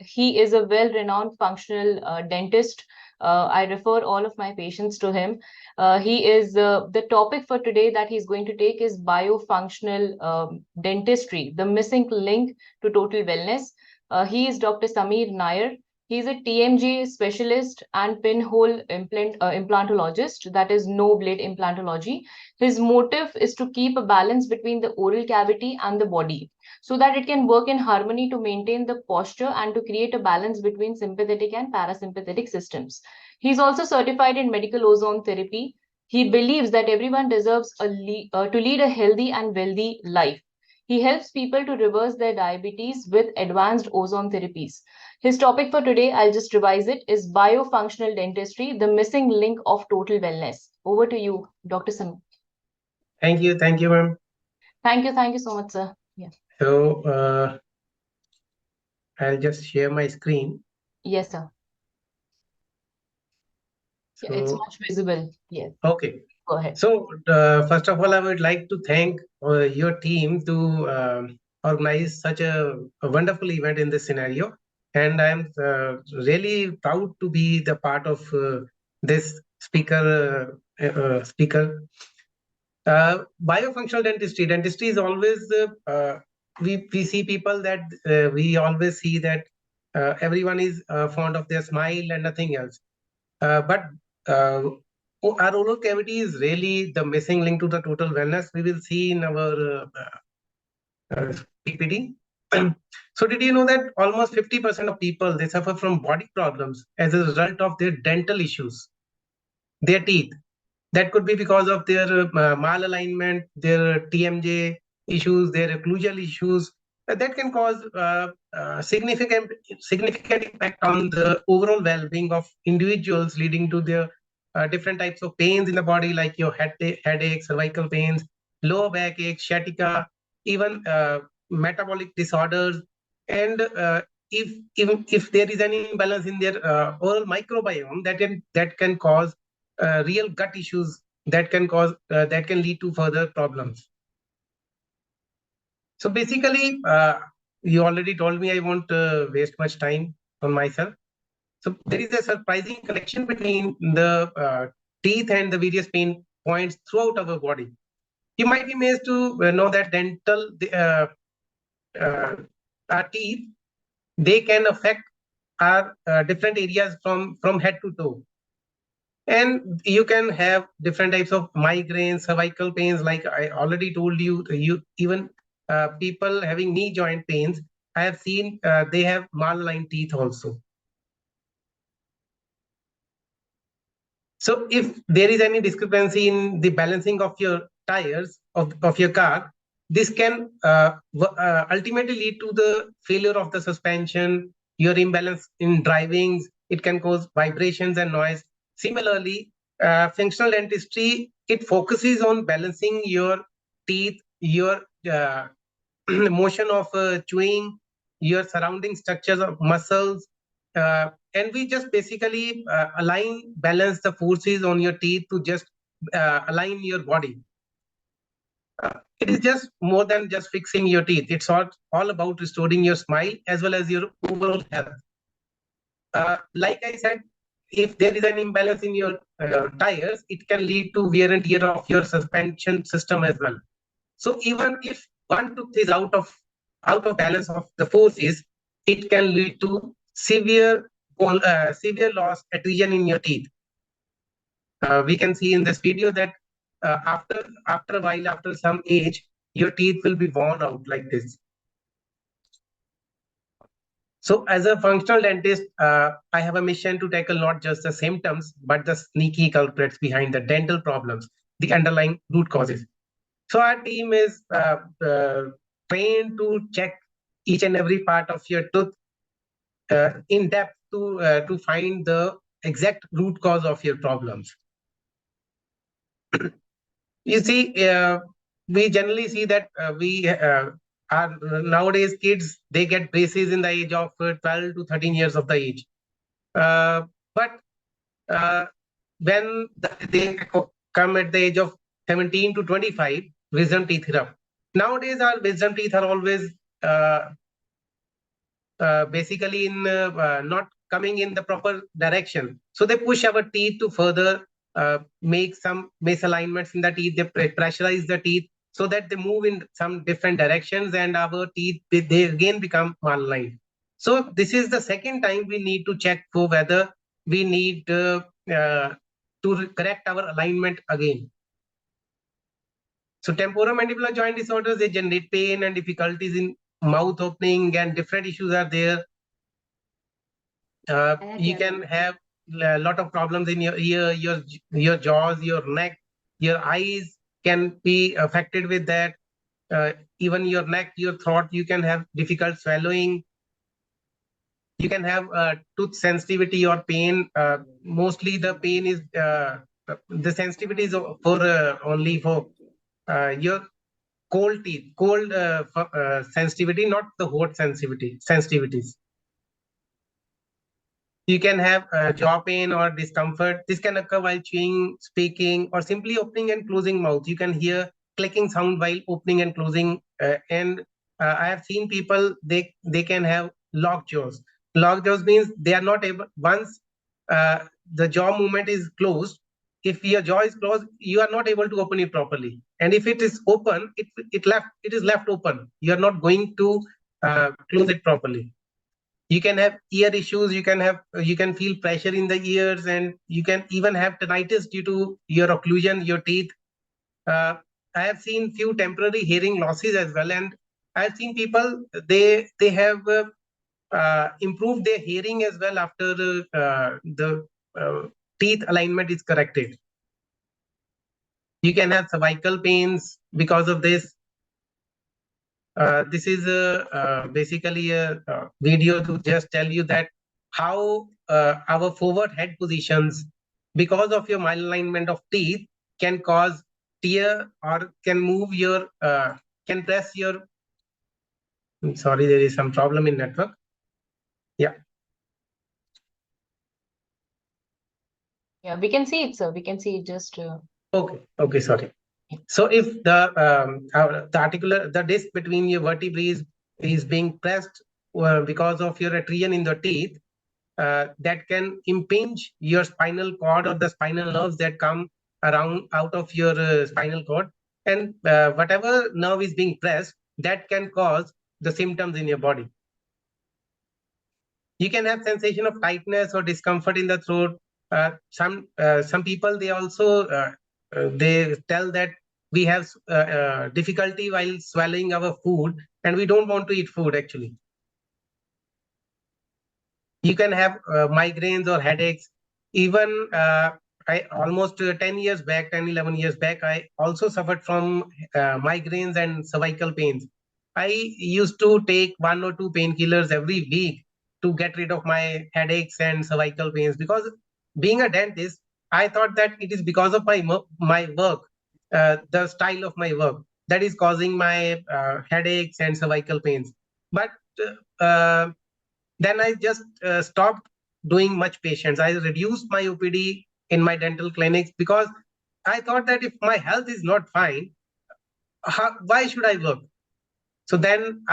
He is a well-renowned functional dentist. I refer all of my patients to him. He is the topic for today that he's going to take is biofunctional dentistry, the missing link to total wellness. He is Dr. SAMIR NAYYAR. He's a TMJ specialist and pinhole implantologist, that is no blade implantology. His motive is to keep a balance between the oral cavity and the body, so that it can work in harmony to maintain the posture and to create a balance between sympathetic and parasympathetic systems. He's also certified in medical ozone therapy. He believes that everyone deserves to lead a healthy and wealthy life. He helps people to reverse their diabetes with advanced ozone therapies. His topic for today, I'll just revise it, is biofunctional dentistry, the missing link of total wellness. Over to you, Dr. Sam. Thank you, ma'am. Thank you so much, sir. Yeah. So I'll just share my screen. Yes, sir. So, yeah, it's much visible. Yes. Okay. Go ahead. So first of all, I would like to thank your team to organize such a wonderful event in this scenario. And I'm really proud to be the part of this speaker. Biofunctional dentistry. Dentistry is always, we see people that we always see that everyone is fond of their smile and nothing else. But our oral cavity is really the missing link to the total wellness. We will see in our PPT. So did you know that almost 50% of people, they suffer from body problems as a result of their dental issues, their teeth? That could be because of their malalignment, their TMJ issues, their occlusal issues. That can cause significant impact on the overall well-being of individuals, leading to their different types of pains in the body, like your headache, cervical pains, lower backache, sciatica, even metabolic disorders. And if there is any imbalance in their oral microbiome, that can cause real gut issues that can lead to further problems. So basically, you already told me I won't waste much time on myself. So there is a surprising connection between the teeth and the various pain points throughout our body. You might be amazed to know that our teeth, they can affect our different areas from head to toe. And you can have different types of migraines, cervical pains, like I already told you. Even people having knee joint pains, I have seen they have malaligned teeth also. So if there is any discrepancy in the balancing of your tires of your car, this can ultimately lead to the failure of the suspension, your imbalance in driving. It can cause vibrations and noise. Similarly, functional dentistry, it focuses on balancing your teeth, your motion of chewing, your surrounding structures of muscles, and we just basically balance the forces on your teeth to just align your body. It is just more than just fixing your teeth. It's all about restoring your smile as well as your overall health. Like I said, if there is an imbalance in your tires, it can lead to wear and tear of your suspension system as well. So even if one tooth is out of balance of the forces, it can lead to severe loss, adhesion in your teeth. We can see in this video that after a while, after some age, your teeth will be worn out like this. So as a functional dentist, I have a mission to tackle not just the symptoms, but the sneaky culprits behind the dental problems, the underlying root causes. So our team is trained to check each and every part of your tooth in depth to find the exact root cause of your problems. You see, we generally see that we are nowadays kids, they get braces in the age of 12 to 13 years of the age. But when they come at the age of 17 to 25, wisdom teeth erupt. Nowadays, our wisdom teeth are always basically in not coming in the proper direction. So they push our teeth to further make some misalignments in the teeth. They pressurize the teeth so that they move in some different directions, and our teeth, they again become malaligned. So this is the second time we need to check for whether we need to correct our alignment again. So temporomandibular joint disorders, they generate pain and difficulties in mouth opening, and different issues are there. You can have a lot of problems in your ear, your jaws, your neck, your eyes can be affected with that. Even your neck, your throat, you can have difficult swallowing. You can have tooth sensitivity or pain. Mostly the pain is the sensitivity is for only for your cold teeth, cold sensitivity, not the hot sensitivities. You can have jaw pain or discomfort. This can occur while chewing, speaking, or simply opening and closing mouth. You can hear clicking sound while opening and closing. And I have seen people, they can have locked jaws. Locked jaws means they are not able, once the jaw movement is closed, if your jaw is closed, you are not able to open it properly. And if it is open, it is left open. You are not going to close it properly. You can have ear issues, you can feel pressure in the ears, and you can even have tinnitus due to your occlusion, your teeth. I have seen few temporary hearing losses as well, and I've seen people, they have improved their hearing as well after the teeth alignment is corrected. You can have cervical pains because of this. This is basically a video to just tell you that how our forward head positions, because of your malalignment of teeth, can cause tear or can move your, can press your, sorry, there is some problem in network. Yeah. Yeah, we can see it, sir. We can see it just. Okay, sorry. So if the disc between your vertebrae is being pressed because of your adhesion in the teeth, that can impinge your spinal cord or the spinal nerves that come around out of your spinal cord, and whatever nerve is being pressed, that can cause the symptoms in your body. You can have sensation of tightness or discomfort in the throat. Some people, they also they tell that we have difficulty while swallowing our food, and we don't want to eat food actually. You can have migraines or headaches. Even I almost 10 years back, 10, 11 years back, I also suffered from migraines and cervical pains. I used to take 1 or 2 painkillers every week to get rid of my headaches and cervical pains, because being a dentist, I thought that it is because of my work, the style of my work, that is causing my headaches and cervical pains. But uh, then I just stopped doing much patients. I reduced my OPD in my dental clinics because I thought that if my health is not fine, why should I work? So then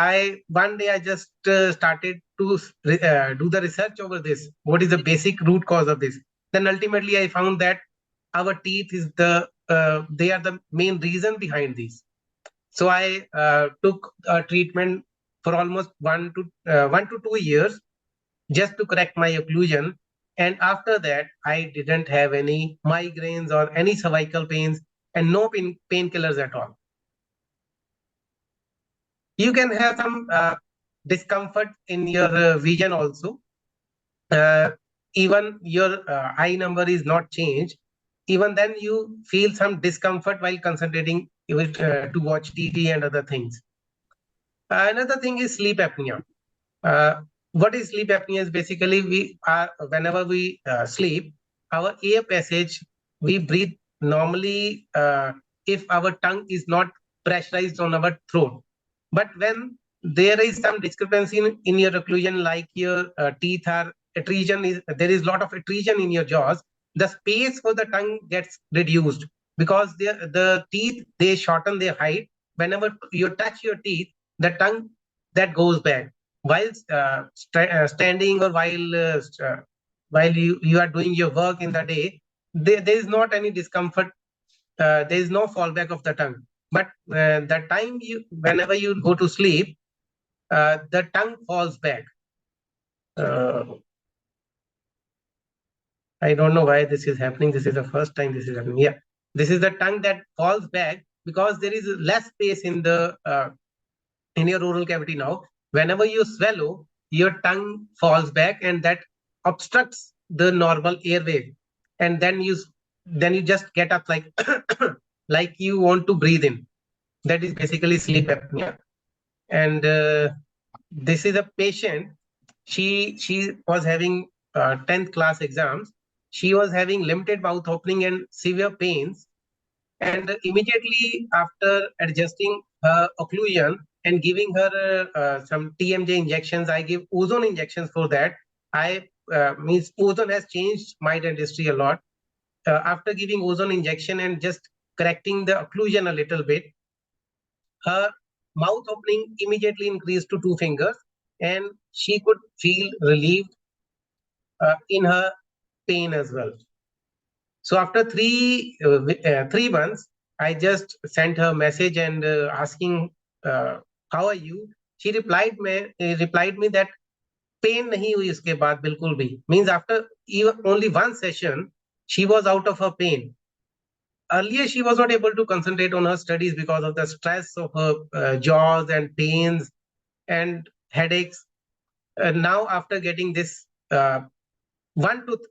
one day I just started to do the research over this. What is the basic root cause of this? Then ultimately I found that our teeth is they are the main reason behind these. So I took a treatment for almost 1 to 2 years just to correct my occlusion. And after that, I didn't have any migraines or any cervical pains and no painkillers at all. You can have some discomfort in your vision also. Even your eye number is not changed. Even then, you feel some discomfort while concentrating to watch TV and other things. Another thing is sleep apnea. What is sleep apnea? Is basically whenever we sleep, our air passage, we breathe normally if our tongue is not pressurized on our throat. But when there is some discrepancy in your occlusion, like your teeth are adhesion, there is a lot of adhesion in your jaws, the space for the tongue gets reduced because the teeth, they shorten their height. Whenever you touch your teeth, the tongue, that goes back. while standing or while you are doing your work in the day, there is not any discomfort. There is no fallback of the tongue. But the time whenever you go to sleep, the tongue falls back. I don't know why this is happening. This is the first time this is happening. Yeah, this is the tongue that falls back because there is less space in the in your oral cavity now. Whenever you swallow, your tongue falls back, and that obstructs the normal airway, and then you just get up like like you want to breathe in. That is basically sleep apnea. And this is a patient. She was having 10th class exams. She was having limited mouth opening and severe pains. And immediately after adjusting her occlusion and giving her some TMJ injections, I give ozone injections for that. I means ozone has changed my dentistry a lot. After giving ozone injection and just correcting the occlusion a little bit, her mouth opening immediately increased to 2 fingers, and she could feel relieved in her pain as well. So after 3 months, I just sent her a message and asking, "How are you?" She replied me that pain nahi hui uske baad bilkul bhi. Means after even only one session, she was out of her pain. Earlier, she was not able to concentrate on her studies because of the stress of her jaws and pains and headaches. Now, after getting this one tooth,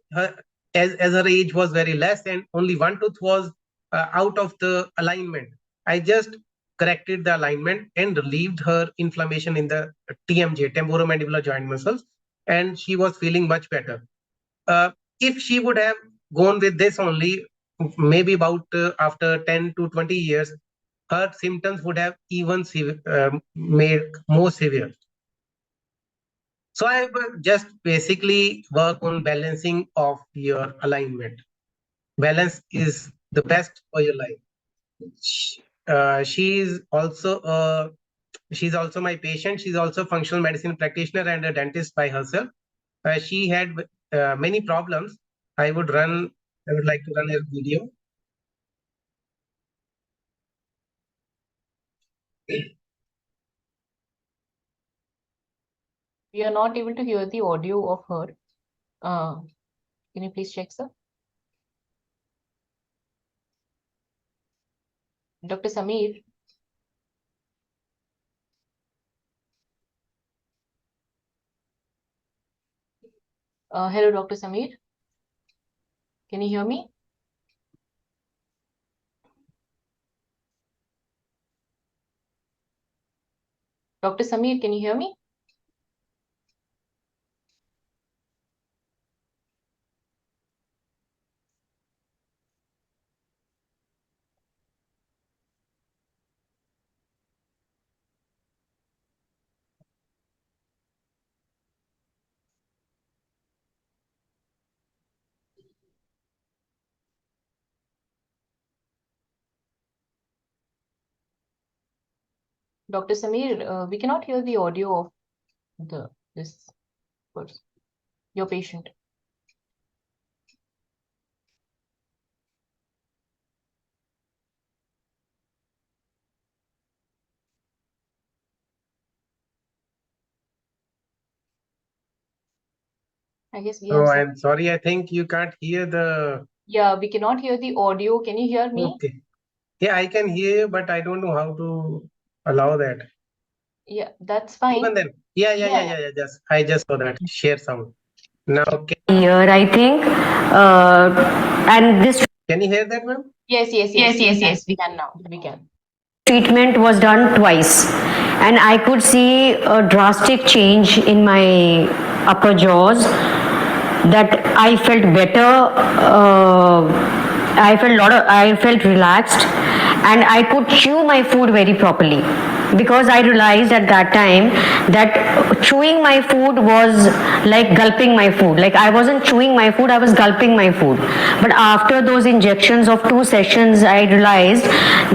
as her age was very less and only one tooth was out of the alignment, I just corrected the alignment and relieved her inflammation in the TMJ, temporomandibular joint muscles, and she was feeling much better. If she would have gone with this only, maybe about after 10 to 20 years, her symptoms would have even made more severe. So I just basically work on balancing of your alignment. Balance is the best for your life. She's also my patient. She's also a functional medicine practitioner and a dentist by herself. She had many problems. I would like to run a video. We are not able to hear the audio of her. Can you please check, sir? Dr. Samir? Hello, Dr. Samir. Can you hear me? Dr. Samir, can you hear me? Dr. Samir, we cannot hear the audio of this person, your patient. I guess we have Oh, I'm sorry. I think you can't hear the. Yeah, we cannot hear the audio. Can you hear me? Okay. Yeah, I can hear you, but I don't know how to allow that. Yeah, that's fine. Even then, yeah. I just saw that share sound. Now, Here, I think, and this can you hear that, ma'am? Yes, we can now. We can. treatment was done twice, and I could see a drastic change in my upper jaws. That I felt better. I felt relaxed, and I could chew my food very properly, because I realized at that time that chewing my food was like gulping my food. Like I wasn't chewing my food, I was gulping my food. But after those injections of 2 sessions, I realized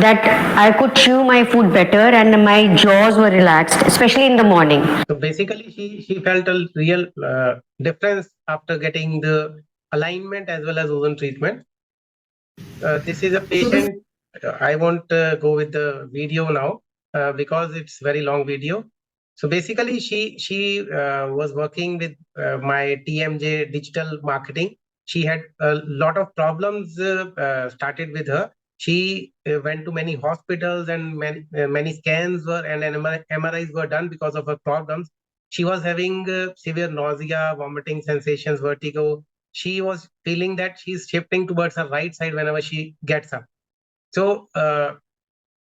that I could chew my food better and my jaws were relaxed, especially in the morning. So basically, she felt a real difference after getting the alignment as well as ozone treatment. This is a patient. I won't go with the video now because it's very long video. So basically, she was working with my TMJ digital marketing. She had a lot of problems started with her. She went to many hospitals and many scans were and MRIs were done because of her problems. She was having severe nausea, vomiting sensations, vertigo. She was feeling that she's shifting towards her right side whenever she gets up. So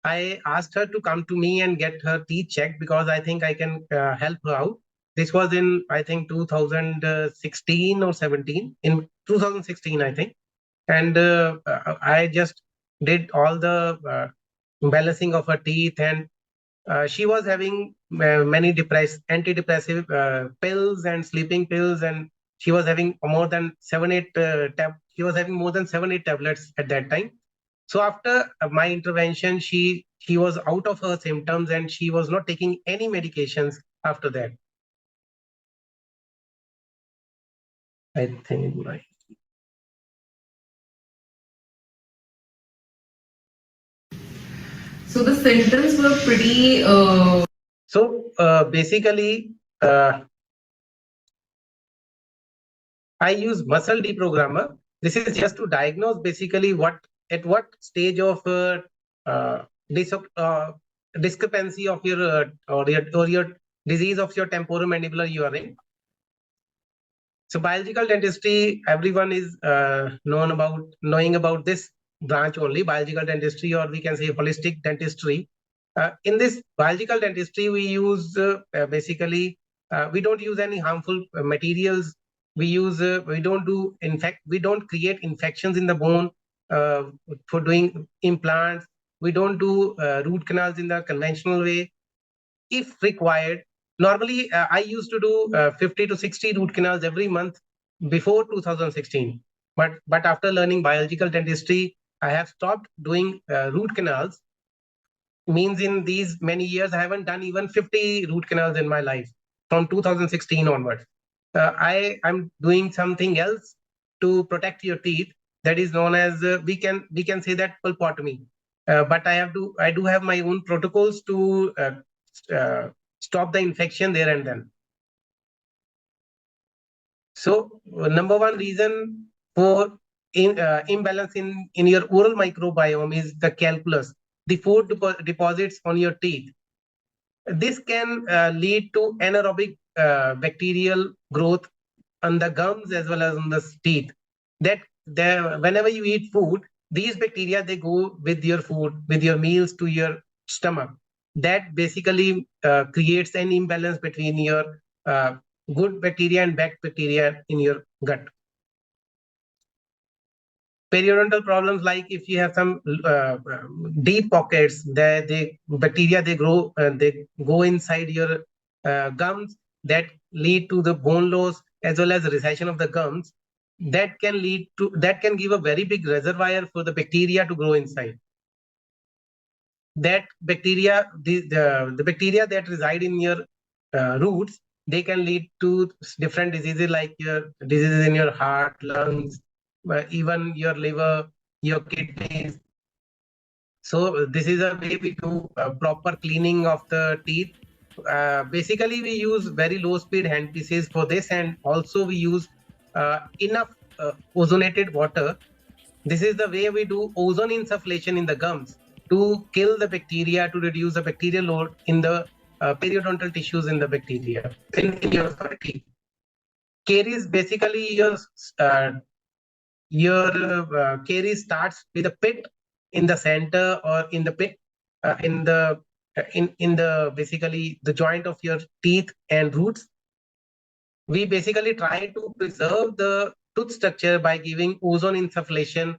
I asked her to come to me and get her teeth checked because I think I can help her out. This was in, I think, 2016 or 17. In 2016, I think. And I just did all the balancing of her teeth, and she was having many antidepressive pills and sleeping pills, and she was having more than 7-8 she was having more than 7-8 tablets at that time. So after my intervention, she was out of her symptoms and she was not taking any medications after that. I think my So the symptoms were pretty. So basically, I use muscle deprogrammer. This is just to diagnose basically at what stage of uh, dis discrepancy of your or your disease of your temporomandibular you are in. So biological dentistry, everyone is knowing about this branch only, biological dentistry, or we can say holistic dentistry. In this biological dentistry, we use basically we don't use any harmful materials. We don't create infections in the bone for doing implants. We don't do root canals in the conventional way. If required, normally I used to do 50 to 60 root canals every month before 2016. But after learning biological dentistry, I have stopped doing root canals. Means in these many years, I haven't done even 50 root canals in my life from 2016 onwards. I'm doing something else to protect your teeth. That is known as we can say that pulpotomy. But I do have my own protocols to uh, stop the infection there and then. So number one reason for imbalance in your oral microbiome is the calculus, the food deposits on your teeth. This can lead to anaerobic bacterial growth on the gums as well as on the teeth. Whenever you eat food, these bacteria they go with your food, with your meals to your stomach. That basically creates an imbalance between your good bacteria and bad bacteria in your gut. Periodontal problems, like if you have some deep pockets, they bacteria they go inside your gums, that lead to the bone loss as well as recession of the gums. That can give a very big reservoir for the bacteria to grow inside. That bacteria, the bacteria that reside in your roots, they can lead to different diseases like your diseases in your heart, lungs, even your liver, your kidneys. So this is a way we do proper cleaning of the teeth. Basically, we use very low speed handpieces for this, and also we use enough ozonated water. This is the way we do ozone insufflation in the gums to kill the bacteria, to reduce the bacterial load in the periodontal tissues in the bacteria in your teeth. Caries, basically your caries starts with a pit in the center or in the pit in the basically the joint of your teeth and roots. We basically try to preserve the tooth structure by giving ozone insufflation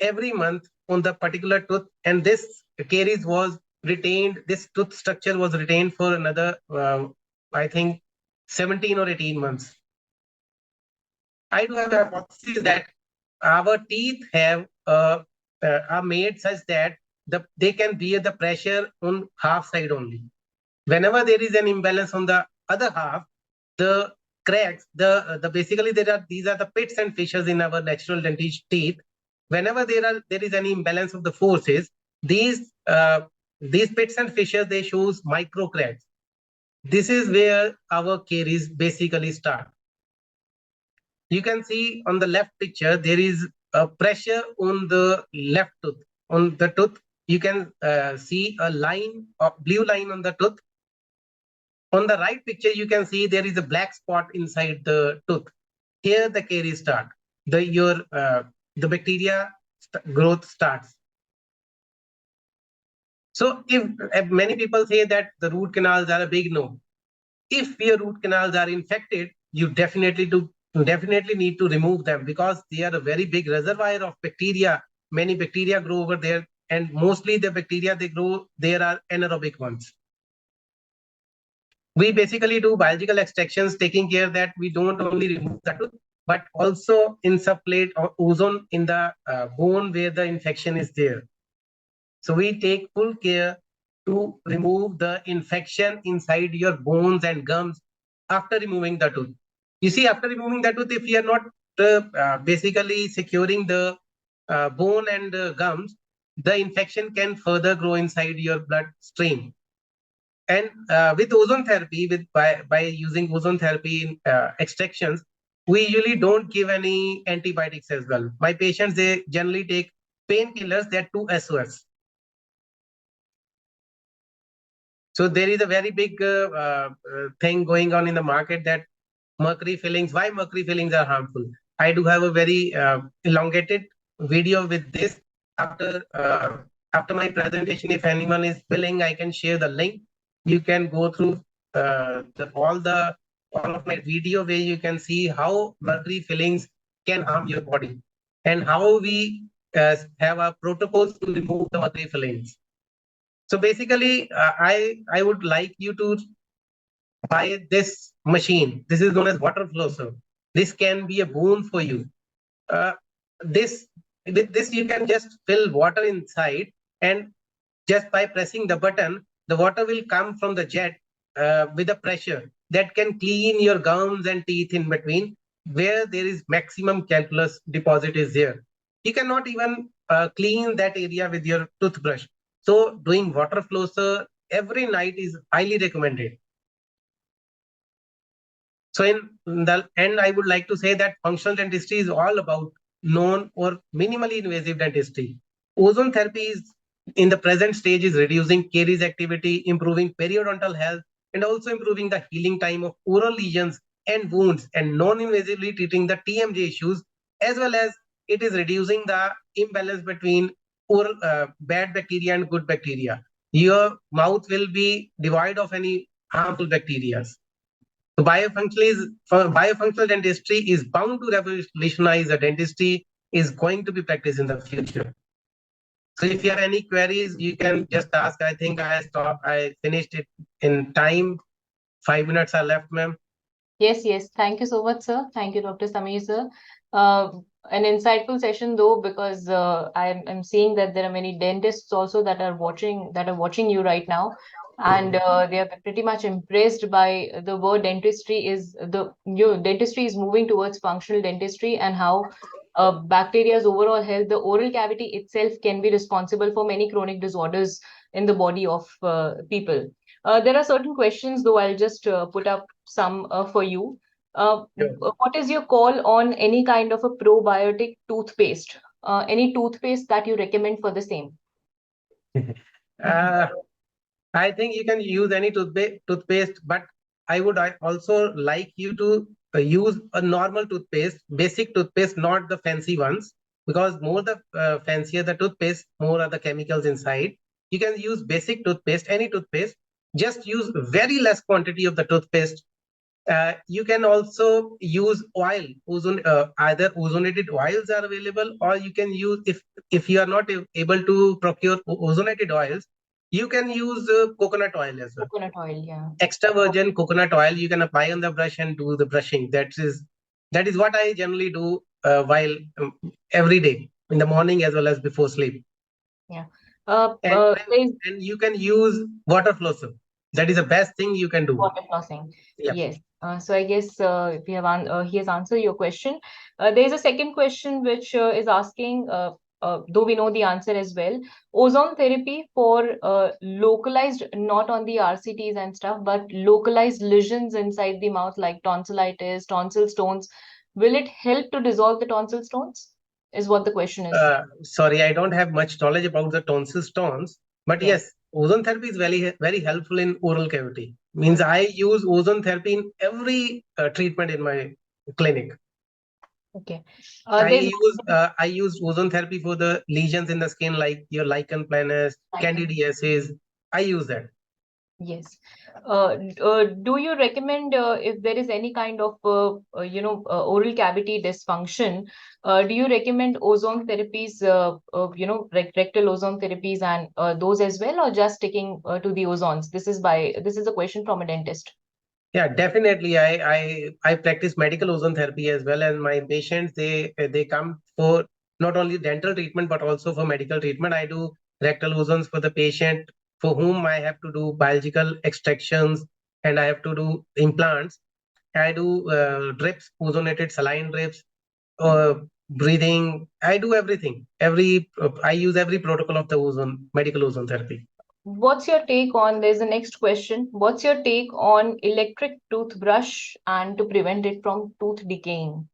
every month on the particular tooth, and this caries was retained, this tooth structure was retained for another, I think, 17 or 18 months. I do have a hypothesis that our teeth are made such that they can bear the pressure on half side only. Whenever there is an imbalance on the other half, the cracks, basically these are the pits and fissures in our natural dentist teeth. Whenever there is any imbalance of the forces, these pits and fissures, they shows micro cracks. This is where our caries basically start. You can see on the left picture, there is a pressure on the left tooth. On the tooth, you can see a line, a blue line on the tooth. On the right picture, you can see there is a black spot inside the tooth. Here the caries start. The bacteria growth starts. So if many people say that the root canals are a big no. If your root canals are infected, you definitely need to remove them, because they are a very big reservoir of bacteria. Many bacteria grow over there, and mostly the bacteria they grow there are anaerobic ones. We basically do biological extractions, taking care that we don't only remove the tooth, but also insufflate ozone in the bone where the infection is there. So we take full care to remove the infection inside your bones and gums after removing the tooth. You see, after removing the tooth, if you are not basically securing the bone and gums, the infection can further grow inside your bloodstream. And with ozone therapy, by using ozone therapy in extractions, we usually don't give any antibiotics as well. My patients, they generally take painkillers that to SOS. So there is a very big thing going on in the market, that mercury fillings. Why mercury fillings are harmful? I do have a very elongated video with this. After my presentation, if anyone is willing, I can share the link. You can go through all of my video, where you can see how mercury fillings can harm your body, and how we have our protocols to remove the mercury fillings. So basically, I would like you to buy this machine. This is known as water flosser. This can be a boon for you. With this, you can just fill water inside, and just by pressing the button, the water will come from the jet with a pressure that can clean your gums and teeth in between, where there is maximum calculus deposit is there. You cannot even clean that area with your toothbrush. So doing water flosser every night is highly recommended. So in the end, I would like to say that functional dentistry is all about known or minimally invasive dentistry. Ozone therapy is in the present stage is reducing caries activity, improving periodontal health, and also improving the healing time of oral lesions and wounds, and non-invasively treating the TMJ issues, as well as it is reducing the imbalance between oral bad bacteria and good bacteria. Your mouth will be devoid of any harmful bacteria. So biofunctional dentistry is bound to revolutionize the dentistry is going to be practiced in the future. So if you have any queries, you can just ask. I think I finished it in time. 5 minutes are left, ma'am. Yes. Thank you so much, sir. Thank you, Dr. Samir, sir. An insightful session, though, because I'm seeing that there are many dentists also that are watching you right now, and they are pretty much impressed by the word dentistry is dentistry is moving towards functional dentistry, and how bacteria's overall health, the oral cavity itself can be responsible for many chronic disorders in the body of people. There are certain questions, though I'll just put up some for you. What is your call on any kind of a probiotic toothpaste? Any toothpaste that you recommend for the same? I think you can use any toothpaste, but I would also like you to use a normal toothpaste, basic toothpaste, not the fancy ones, because more the fancier the toothpaste, more are the chemicals inside. You can use basic toothpaste, any toothpaste. Just use very less quantity of the toothpaste. You can also use oil, either ozonated oils are available, or you can use, if you are not able to procure ozonated oils, you can use coconut oil as well. Coconut oil, yeah. Extra virgin coconut oil you can apply on the brush and do the brushing. That is what I generally do while every day in the morning as well as before sleep. Yeah. And you can use water flosser. That is the best thing you can do. Water flossing. Yeah. Yes. So I guess if you have he has answered your question. There is a second question which is asking, though we know the answer as well, ozone therapy for localized, not on the RCTs and stuff, but localized lesions inside the mouth like tonsillitis, tonsil stones. Will it help to dissolve the tonsil stones? Is what the question is. Sorry, I don't have much knowledge about the tonsil stones, but Yeah. yes, ozone therapy is very helpful in oral cavity. Means I use ozone therapy in every treatment in my clinic. Okay. I use ozone therapy for the lesions in the skin, like your lichen planus, candidiasis. I use that. Yes. Do you recommend if there is any kind of oral cavity dysfunction, do you recommend ozone therapies, rectal ozone therapies and those as well, or just sticking to the ozones? This is a question from a dentist. Yeah, definitely. I practice medical ozone therapy as well, and my patients they come for not only dental treatment but also for medical treatment. I do rectal ozones for the patient for whom I have to do biological extractions and I have to do implants. I do drips, ozonated saline drips, breathing. I do everything. I use every protocol of the medical ozone therapy. What's your take on, there's the next question. What's your take on electric toothbrush and to prevent it from tooth decaying?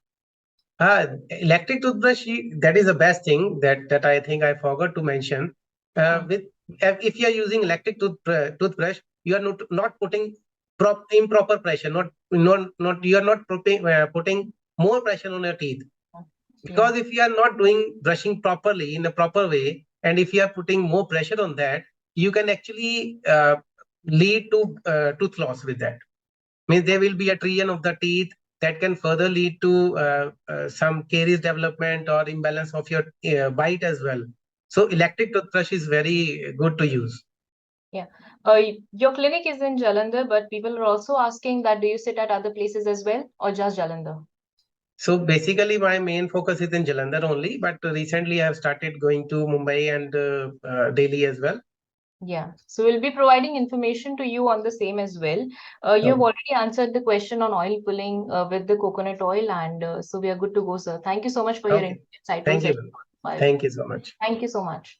Electric toothbrush, that is the best thing that I think I forgot to mention. If you are using electric toothbrush, you are not putting improper pressure. Not you are not putting more pressure on your teeth. Because if you are not doing brushing properly in a proper way, and if you are putting more pressure on that, you can actually lead to tooth loss with that. Means there will be a trillion of the teeth that can further lead to some caries development or imbalance of your bite as well. So electric toothbrush is very good to use. Yeah. Your clinic is in Jalandhar, but people are also asking that do you sit at other places as well or just Jalandhar? So basically my main focus is in Jalandhar only, but recently I have started going to Mumbai and Delhi as well. Yeah. So we'll be providing information to you on the same as well. You've already answered the question on oil pulling with the coconut oil, and so we are good to go, sir. Thank you so much for your insight. Thank you. Thank you so much. Thank you so much.